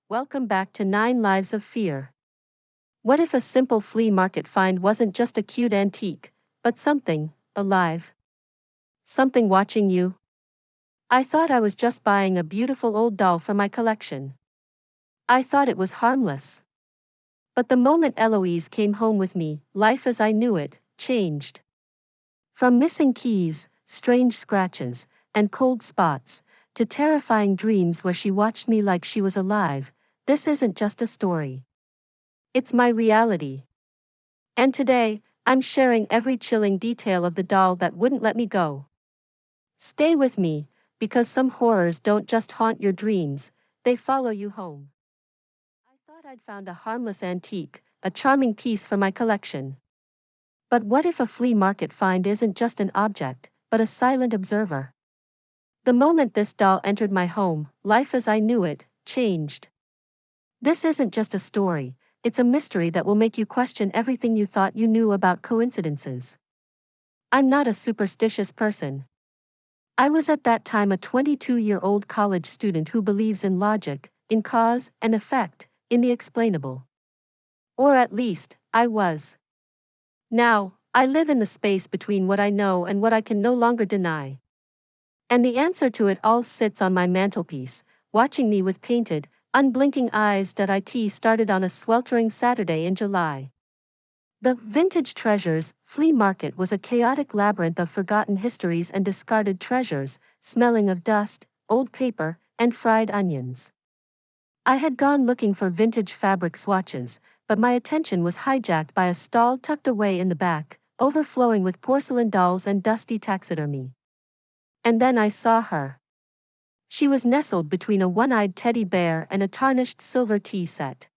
Welcome back to 9 Lives of Fear. What if a simple flea market find wasn't just a cute antique, but something alive? Something watching you? I thought I was just buying a beautiful old doll for my collection. I thought it was harmless. But the moment Eloise came home with me, life as I knew it changed. From missing keys, strange scratches, and cold spots, to terrifying dreams where she watched me like she was alive, this isn't just a story. It's my reality. And today, I'm sharing every chilling detail of the doll that wouldn't let me go. Stay with me, because some horrors don't just haunt your dreams, they follow you home. I thought I'd found a harmless antique, a charming piece for my collection. But what if a flea market find isn't just an object, but a silent observer? The moment this doll entered my home, life as I knew it changed. This isn't just a story, it's a mystery that will make you question everything you thought you knew about coincidences. I'm not a superstitious person. I was at that time a 22-year-old college student who believes in logic, in cause and effect, in the explainable. Or at least, I was. Now, I live in the space between what I know and what I can no longer deny. And the answer to it all sits on my mantelpiece, watching me with painted, unblinking eyes. It started on a sweltering Saturday in July. The Vintage Treasures flea market was a chaotic labyrinth of forgotten histories and discarded treasures, smelling of dust, old paper, and fried onions. I had gone looking for vintage fabric swatches, but my attention was hijacked by a stall tucked away in the back, overflowing with porcelain dolls and dusty taxidermy. And then I saw her. She was nestled between a one-eyed teddy bear and a tarnished silver tea set.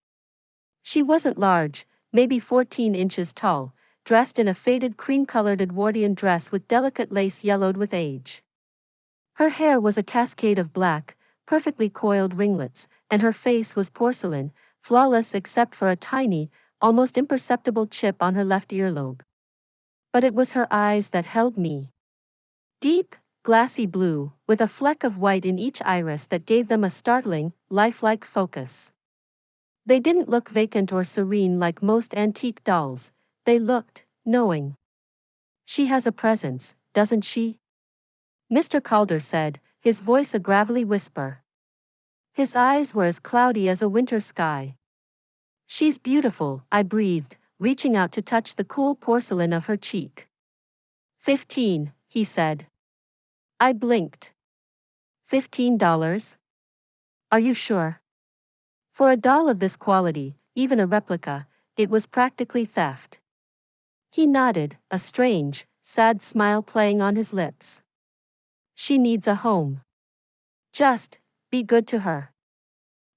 She wasn't large, maybe 14 inches tall, dressed in a faded cream-colored Edwardian dress with delicate lace yellowed with age. Her hair was a cascade of black, perfectly coiled ringlets, and her face was porcelain, flawless except for a tiny, almost imperceptible chip on her left earlobe. But it was her eyes that held me. Deep, glassy blue, with a fleck of white in each iris that gave them a startling, lifelike focus. They didn't look vacant or serene like most antique dolls, they looked knowing. "She has a presence, doesn't she?" Mr. Calder said, his voice a gravelly whisper. His eyes were as cloudy as a winter sky. "She's beautiful," I breathed, reaching out to touch the cool porcelain of her cheek. 15, he said. I blinked. $15? Are you sure? For a doll of this quality, even a replica, it was practically theft. He nodded, a strange, sad smile playing on his lips. "She needs a home. Just be good to her."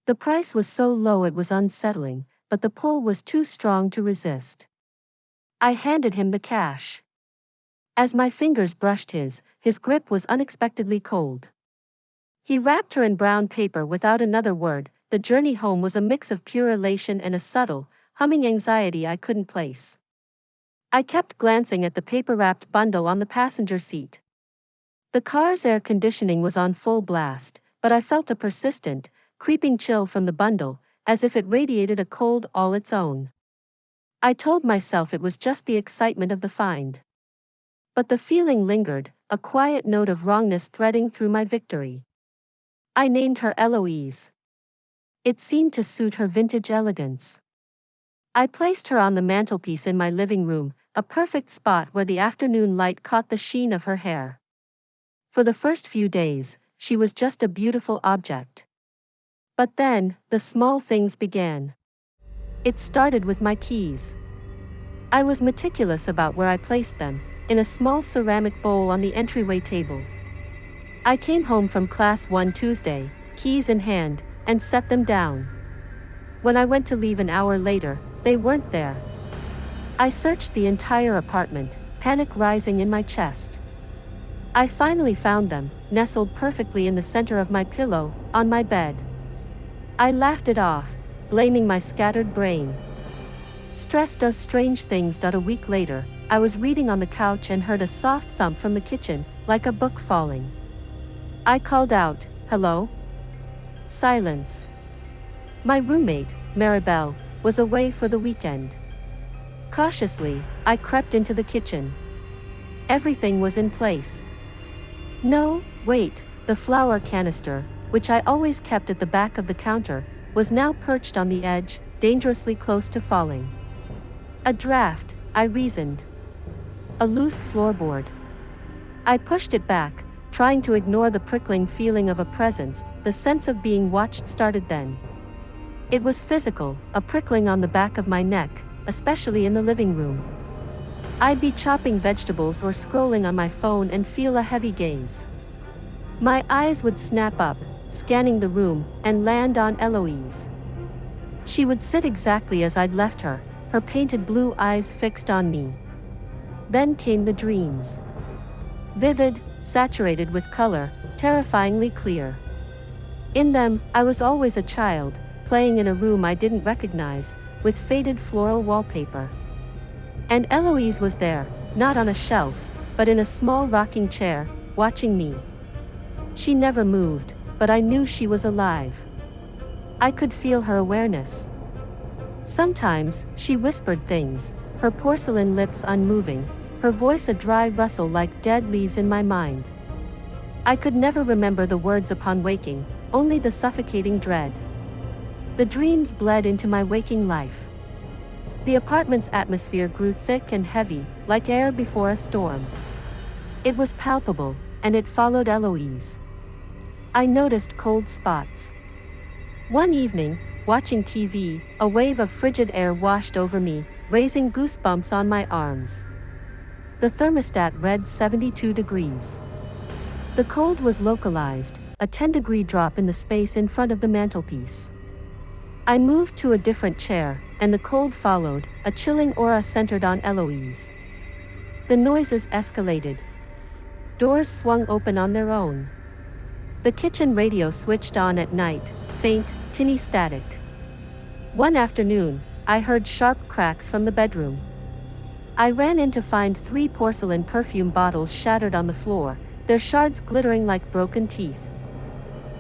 The price was so low it was unsettling, but the pull was too strong to resist. I handed him the cash. As my fingers brushed his grip was unexpectedly cold. He wrapped her in brown paper without another word. The journey home was a mix of pure elation and a subtle, humming anxiety I couldn't place. I kept glancing at the paper-wrapped bundle on the passenger seat. The car's air conditioning was on full blast, but I felt a persistent, creeping chill from the bundle, as if it radiated a cold all its own. I told myself it was just the excitement of the find. But the feeling lingered, a quiet note of wrongness threading through my victory. I named her Eloise. It seemed to suit her vintage elegance. I placed her on the mantelpiece in my living room, a perfect spot where the afternoon light caught the sheen of her hair. For the first few days, she was just a beautiful object. But then, the small things began. It started with my keys. I was meticulous about where I placed them, in a small ceramic bowl on the entryway table. I came home from class one Tuesday, keys in hand, and set them down. When I went to leave an hour later, they weren't there. I searched the entire apartment, panic rising in my chest. I finally found them, nestled perfectly in the center of my pillow, on my bed. I laughed it off, blaming my scattered brain. Stress does strange things. A week later, I was reading on the couch and heard a soft thump from the kitchen, like a book falling. I called out, "Hello?" Silence. My roommate, Maribel, was away for the weekend. Cautiously, I crept into the kitchen. Everything was in place. No, wait, the flour canister, which I always kept at the back of the counter, was now perched on the edge, dangerously close to falling. A draft, I reasoned. A loose floorboard. I pushed it back, trying to ignore the prickling feeling of a presence. The sense of being watched started then. It was physical, a prickling on the back of my neck, especially in the living room. I'd be chopping vegetables or scrolling on my phone and feel a heavy gaze. My eyes would snap up, scanning the room, and land on Eloise. She would sit exactly as I'd left her, her painted blue eyes fixed on me. Then came the dreams. Vivid, saturated with color, terrifyingly clear. In them, I was always a child, playing in a room I didn't recognize, with faded floral wallpaper. And Eloise was there, not on a shelf, but in a small rocking chair, watching me. She never moved, but I knew she was alive. I could feel her awareness. Sometimes, she whispered things, her porcelain lips unmoving, her voice a dry rustle like dead leaves in my mind. I could never remember the words upon waking, only the suffocating dread. The dreams bled into my waking life. The apartment's atmosphere grew thick and heavy, like air before a storm. It was palpable, and it followed Eloise. I noticed cold spots. One evening, watching TV, a wave of frigid air washed over me, raising goosebumps on my arms. The thermostat read 72 degrees. The cold was localized, a 10-degree drop in the space in front of the mantelpiece. I moved to a different chair, and the cold followed, a chilling aura centered on Eloise. The noises escalated. Doors swung open on their own. The kitchen radio switched on at night, faint, tinny static. One afternoon, I heard sharp cracks from the bedroom. I ran in to find 3 porcelain perfume bottles shattered on the floor, their shards glittering like broken teeth.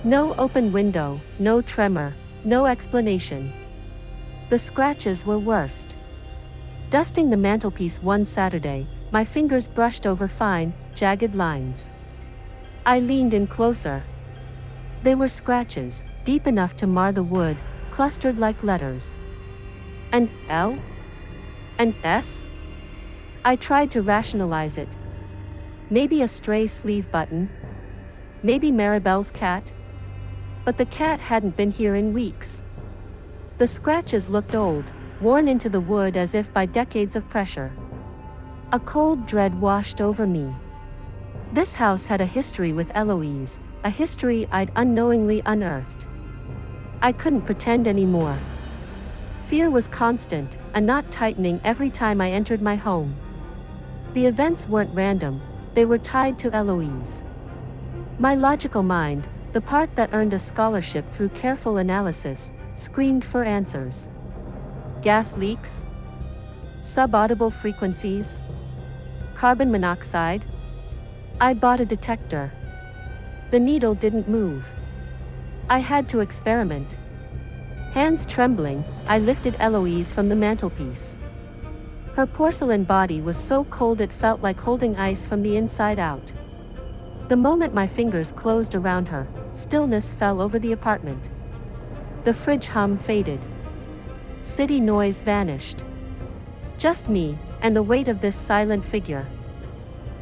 No open window, no tremor, no explanation. The scratches were worst. Dusting the mantelpiece one Saturday, my fingers brushed over fine, jagged lines. I leaned in closer. They were scratches, deep enough to mar the wood, clustered like letters. An L? An S? I tried to rationalize it. Maybe a stray sleeve button? Maybe Maribel's cat? But the cat hadn't been here in weeks. The scratches looked old, worn into the wood as if by decades of pressure. A cold dread washed over me. This house had a history with Eloise, a history I'd unknowingly unearthed. I couldn't pretend anymore. Fear was constant, a knot tightening every time I entered my home. The events weren't random, they were tied to Eloise. My logical mind, the part that earned a scholarship through careful analysis, screamed for answers. Gas leaks? Subaudible frequencies? Carbon monoxide? I bought a detector. The needle didn't move. I had to experiment. Hands trembling, I lifted Eloise from the mantelpiece. Her porcelain body was so cold it felt like holding ice from the inside out. The moment my fingers closed around her, stillness fell over the apartment. The fridge hum faded. City noise vanished. Just me, and the weight of this silent figure.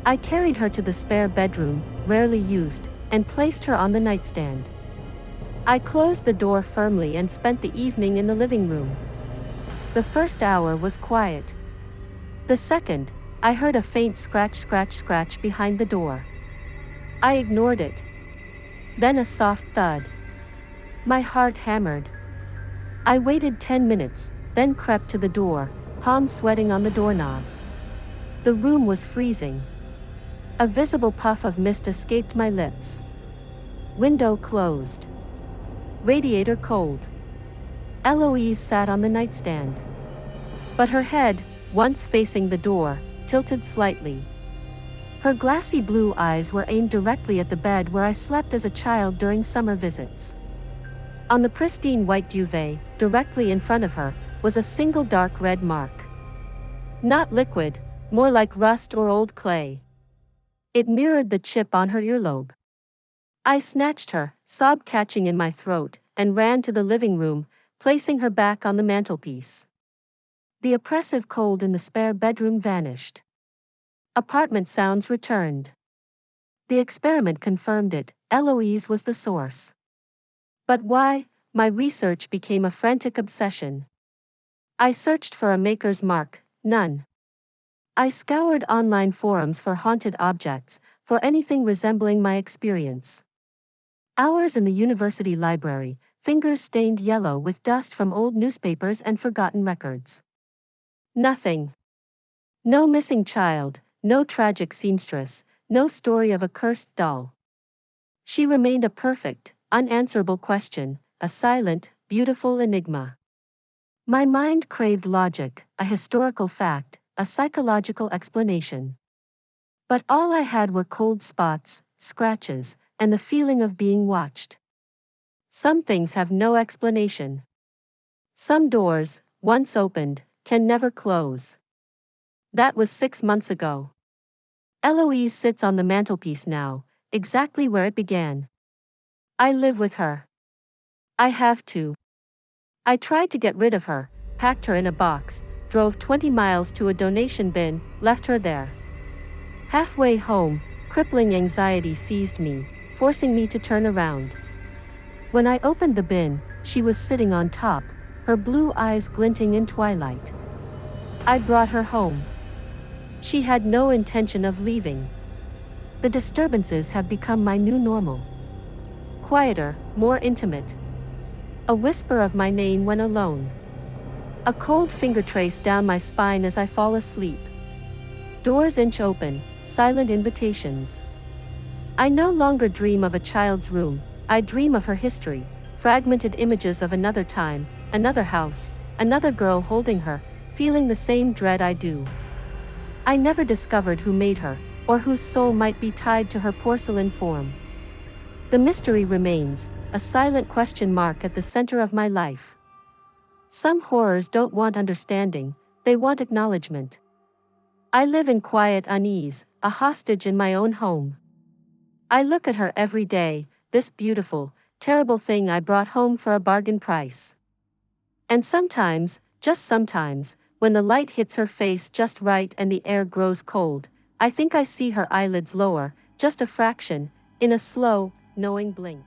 I carried her to the spare bedroom, rarely used, and placed her on the nightstand. I closed the door firmly and spent the evening in the living room. The first hour was quiet. The second, I heard a faint scratch behind the door. I ignored it. Then a soft thud. My heart hammered. I waited 10 minutes, then crept to the door, palm sweating on the doorknob. The room was freezing. A visible puff of mist escaped my lips. Window closed. Radiator cold. Eloise sat on the nightstand. But her head, once facing the door, tilted slightly. Her glassy blue eyes were aimed directly at the bed where I slept as a child during summer visits. On the pristine white duvet, directly in front of her, was a single dark red mark. Not liquid, more like rust or old clay. It mirrored the chip on her earlobe. I snatched her, sob catching in my throat, and ran to the living room, placing her back on the mantelpiece. The oppressive cold in the spare bedroom vanished. Apartment sounds returned. The experiment confirmed it. Eloise was the source. But why? My research became a frantic obsession. I searched for a maker's mark, none. I scoured online forums for haunted objects, for anything resembling my experience. Hours in the university library, fingers stained yellow with dust from old newspapers and forgotten records. Nothing. No missing child, no tragic seamstress, no story of a cursed doll. She remained a perfect, unanswerable question, a silent, beautiful enigma. My mind craved logic, a historical fact, a psychological explanation. But all I had were cold spots, scratches, and the feeling of being watched. Some things have no explanation. Some doors, once opened, can never close. That was 6 months ago. Eloise sits on the mantelpiece now, exactly where it began. I live with her. I have to. I tried to get rid of her, packed her in a box, drove 20 miles to a donation bin, left her there. Halfway home, crippling anxiety seized me, forcing me to turn around. When I opened the bin, she was sitting on top, her blue eyes glinting in twilight. I brought her home. She had no intention of leaving. The disturbances have become my new normal. Quieter, more intimate. A whisper of my name when alone. A cold finger trace down my spine as I fall asleep. Doors inch open, silent invitations. I no longer dream of a child's room, I dream of her history, fragmented images of another time, another house, another girl holding her, feeling the same dread I do. I never discovered who made her, or whose soul might be tied to her porcelain form. The mystery remains, a silent question mark at the center of my life. Some horrors don't want understanding, they want acknowledgement. I live in quiet unease, a hostage in my own home. I look at her every day, this beautiful, terrible thing I brought home for a bargain price. And sometimes, just sometimes, when the light hits her face just right and the air grows cold, I think I see her eyelids lower, just a fraction, in a slow, knowing blink.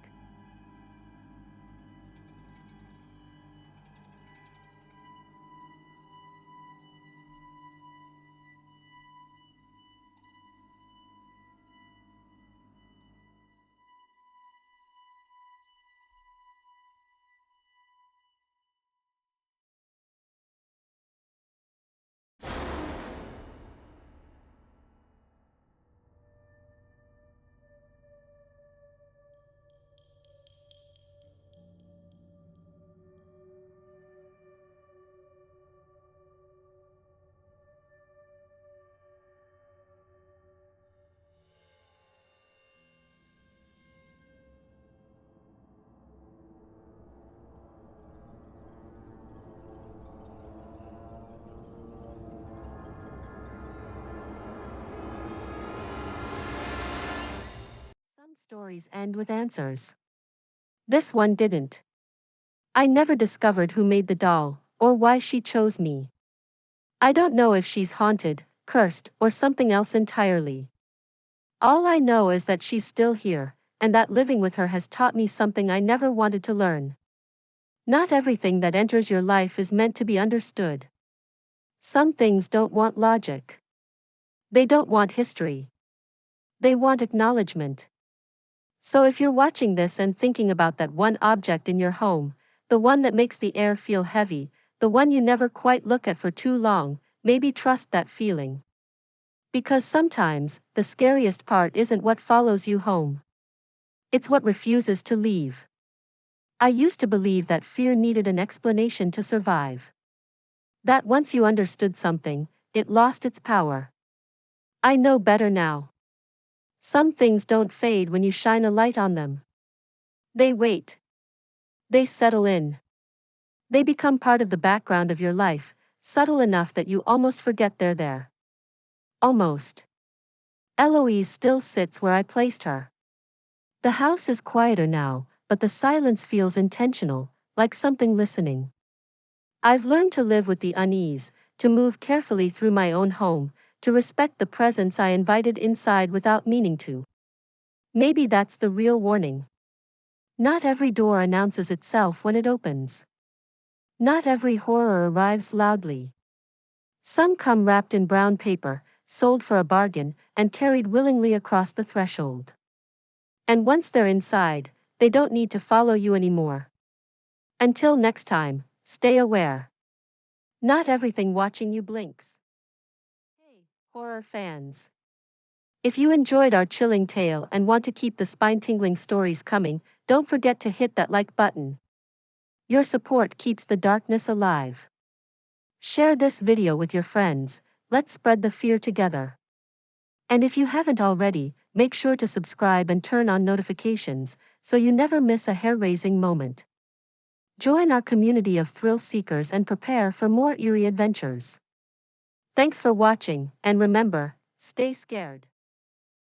Some stories end with answers. This one didn't. I never discovered who made the doll, or why she chose me. I don't know if she's haunted, cursed, or something else entirely. All I know is that she's still here, and that living with her has taught me something I never wanted to learn. Not everything that enters your life is meant to be understood. Some things don't want logic. They don't want history. They want acknowledgement. So if you're watching this and thinking about that one object in your home, the one that makes the air feel heavy, the one you never quite look at for too long, maybe trust that feeling. Because sometimes, the scariest part isn't what follows you home. It's what refuses to leave. I used to believe that fear needed an explanation to survive. That once you understood something, it lost its power. I know better now. Some things don't fade when you shine a light on them. They wait. They settle in. They become part of the background of your life, subtle enough that you almost forget they're there. Almost. Eloise still sits where I placed her. The house is quieter now, but the silence feels intentional, like something listening. I've learned to live with the unease, to move carefully through my own home, to respect the presence I invited inside without meaning to. Maybe that's the real warning. Not every door announces itself when it opens. Not every horror arrives loudly. Some come wrapped in brown paper, sold for a bargain, and carried willingly across the threshold. And once they're inside, they don't need to follow you anymore. Until next time, stay aware. Not everything watching you blinks. Hey, horror fans. If you enjoyed our chilling tale and want to keep the spine-tingling stories coming, don't forget to hit that like button. Your support keeps the darkness alive. Share this video with your friends, let's spread the fear together. And if you haven't already, make sure to subscribe and turn on notifications, so you never miss a hair-raising moment. Join our community of thrill seekers and prepare for more eerie adventures. Thanks for watching, and remember, stay scared.